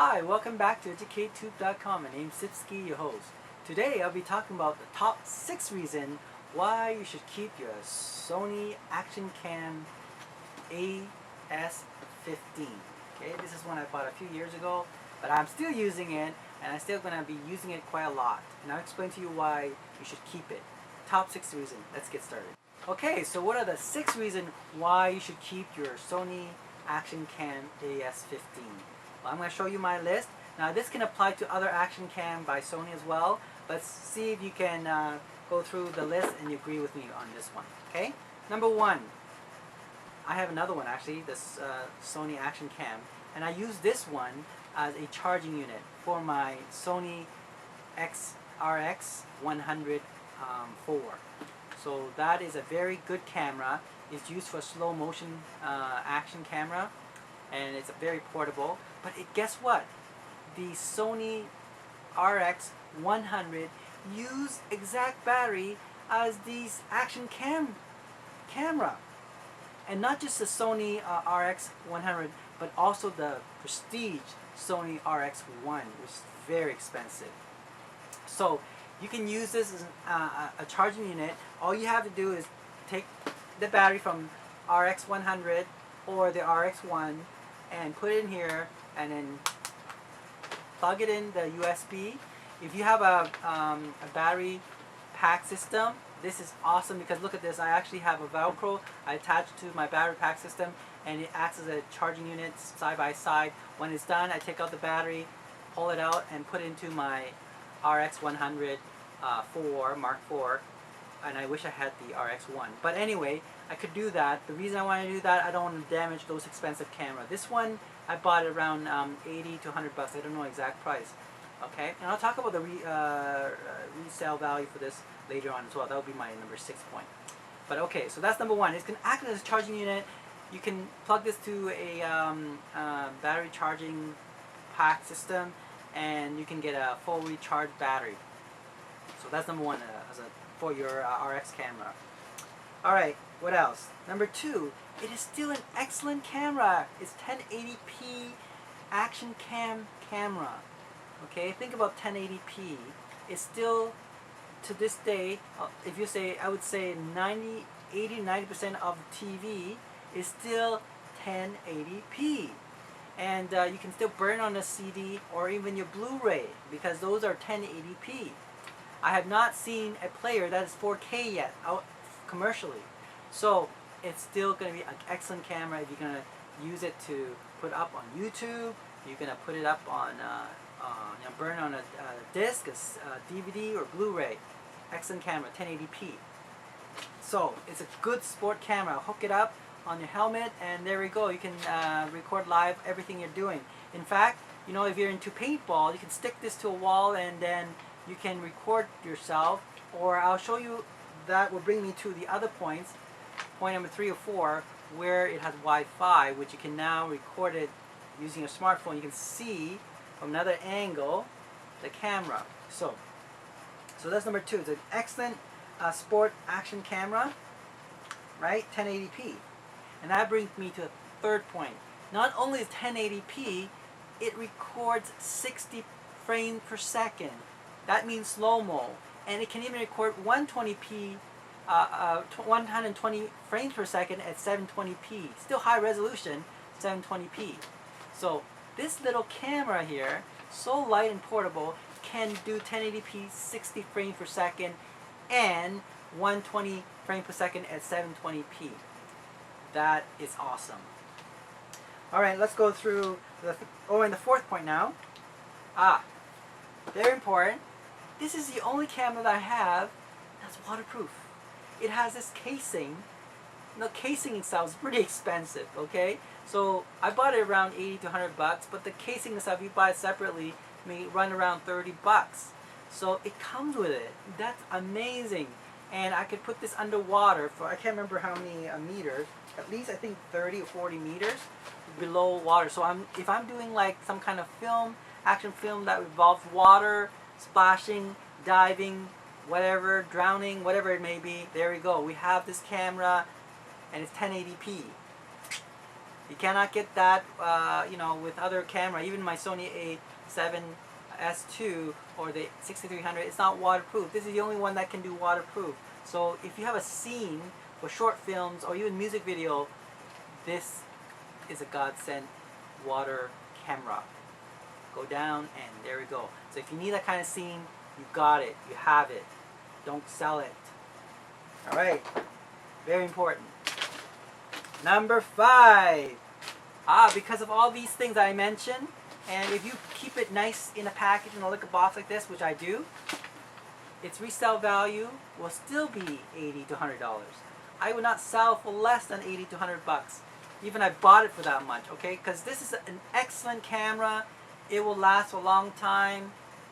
Hi, welcome back to EducateTube.com. My name's Sipsky, your host. Today I'll be talking about the top 6 reasons why you should keep your Sony Action Cam AS15. Okay, this is one I bought a few years ago, but I'm still using it, and I'm still going to be using it quite a lot. And I'll explain to you why you should keep it. Top 6 reasons. Let's get started. Okay, so what are the 6 reasons why you should keep your Sony Action Cam AS15? Well, I'm going to show you my list. Now this can apply to other action cam by Sony as well. Let's see if you can go through the list and you agree with me on this one. Okay? Number 1. I have another one actually, this Sony Action Cam. And I use this one as a charging unit for my Sony RX100 4. So that is a very good camera. It's used for slow motion action camera, and it's very portable. But guess what? The Sony RX100 use exact battery as the action camera. And not just the Sony RX100, but also the prestige Sony RX1, which is very expensive. So you can use this as a charging unit. All you have to do is take the battery from RX100 or the RX1 and put it in here, and then plug it in the USB. If you have a battery pack system, this is awesome because look at this. I actually have a Velcro I attached to my battery pack system, and it acts as a charging unit side by side. When it's done, I take out the battery, pull it out, and put it into my RX100 Mark IV, and I wish I had the RX1. But anyway, I could do that. The reason I want to do that, I don't want to damage those expensive cameras. This one, I bought it around 80 to 100 bucks. I don't know exact price. Okay, and I'll talk about the resale value for this later on as well. That will be my number 6 point. But okay, so that's number 1. It's going to act as a charging unit. You can plug this to a battery charging pack system, and you can get a fully charged battery. So that's number 1 for your RX camera. Alright, what else? Number 2, it is still an excellent camera. It's 1080p action cam camera. Okay, think about 1080p. It's still, to this day, if you say, I would say 80-90% of the TV is still 1080p. And you can still burn on a CD or even your Blu-ray because those are 1080p. I have not seen a player that is 4K yet out commercially. So it's still going to be an excellent camera if you're going to use it to put up on YouTube. You're going to put it up on, burn on a disc, a DVD or Blu-ray. Excellent camera, 1080p. So it's a good sport camera. Hook it up on your helmet, and there we go. You can record live everything you're doing. In fact, you know, if you're into paintball, you can stick this to a wall and then you can record yourself. Or I'll show you, that will bring me to the other points, point number 3 or 4, where it has Wi-Fi, which you can now record it using your smartphone. You can see from another angle the camera. So that's number 2. It's an excellent sport action camera, right? 1080p. And that brings me to the 3rd point. Not only is 1080p, it records 60 frames per second. That means slow-mo. And it can even record 120p, 120 frames per second at 720p. Still high resolution, 720p. So this little camera here, so light and portable, can do 1080p, 60 frames per second, and 120 frames per second at 720p. That is awesome. Alright, let's go through and the 4th point now. Very important. This is the only camera that I have that's waterproof. It has this casing. The casing itself is pretty expensive, okay? So I bought it around 80 to 100 bucks, but the casing itself, if you buy it separately, may run around 30 bucks. So it comes with it. That's amazing. And I could put this underwater for, I can't remember how many meters, at least I think 30 or 40 meters below water. So if I'm doing like some kind of film, action film that involves water, splashing, diving, whatever, drowning, whatever it may be, there we go. We have this camera, and it's 1080p. You cannot get that, you know, with other camera. Even my Sony A7S2 or the 6300, it's not waterproof. This is the only one that can do waterproof. So if you have a scene for short films or even music video, this is a godsend water camera. Go down and there we go. So if you need that kind of scene, you got it. You have it. Don't sell it. Alright. Very important. Number 5. Because of all these things I mentioned, and if you keep it nice in a package in a liquor box like this, which I do, its resale value will still be $80 to $100. I would not sell for less than 80 to 100 bucks. Even I bought it for that much, okay? Because this is an excellent camera. It will last for a long time.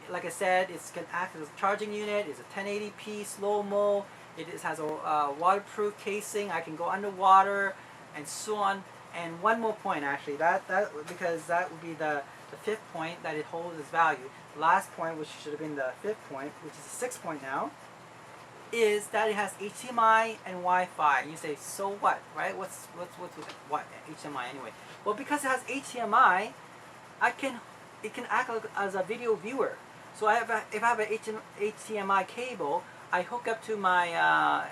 Like I said, it can act as a charging unit. It's a 1080p slow-mo. It has a waterproof casing. I can go underwater and so on. And one more point, actually, because that would be the 5th point, that it holds its value. The last point, which should have been the 5th point, which is the 6th point now, is that it has HDMI and Wi-Fi. And you say, so what, right? What's with what HDMI anyway? Well, because it has HDMI, it can act as a video viewer. So if I have an HDMI cable, I hook up to my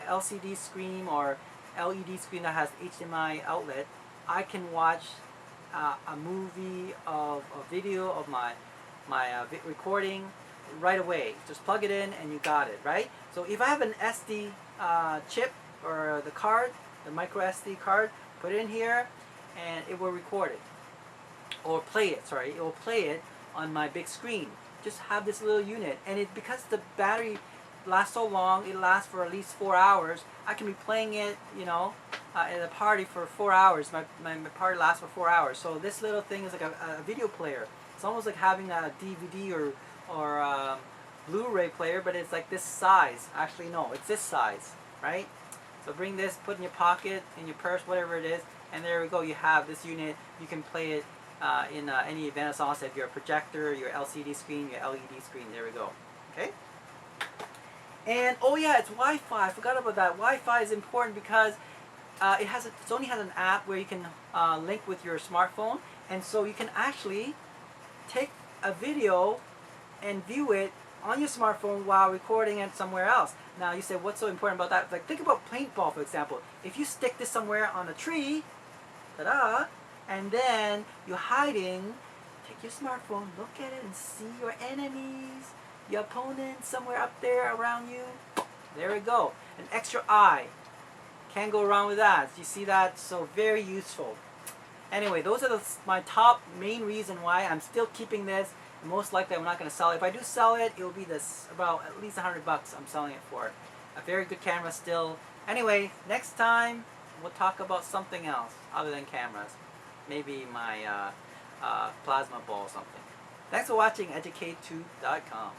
LCD screen or LED screen that has HDMI outlet. I can watch a movie of a video of my recording right away. Just plug it in and you got it, right? So if I have an SD chip or the card, the micro SD card, put it in here and it will record it. Or play it, sorry. It will play it on my big screen. Just have this little unit. And because the battery lasts so long, it lasts for at least 4 hours. I can be playing it, you know, at a party for 4 hours. My party lasts for 4 hours. So this little thing is like a video player. It's almost like having a DVD or Blu-ray player, but it's like this size. Actually, no, it's this size, right? So bring this, put in your pocket, in your purse, whatever it is, and there we go. You have this unit. You can play it in any event. It's also if your projector, your LCD screen, your LED screen. There we go. Okay. And oh yeah, it's Wi-Fi. I forgot about that. Wi-Fi is important because Sony has an app where you can link with your smartphone, and so you can actually take a video and view it on your smartphone while recording it somewhere else. Now you say, what's so important about that? Like, think about paintball, for example. If you stick this somewhere on a tree, ta-da, and then you're hiding, take your smartphone, look at it and see your enemies, your opponent somewhere up there around you. There we go. An extra eye. Can't go wrong with that. You see that? So very useful. Anyway, those are my top main reason why I'm still keeping this. Most likely I'm not going to sell it. If I do sell it, it will be this about at least 100 bucks I'm selling it for. A very good camera still. Anyway, next time we'll talk about something else other than cameras. Maybe my plasma ball or something. Thanks for watching EducateTube.com.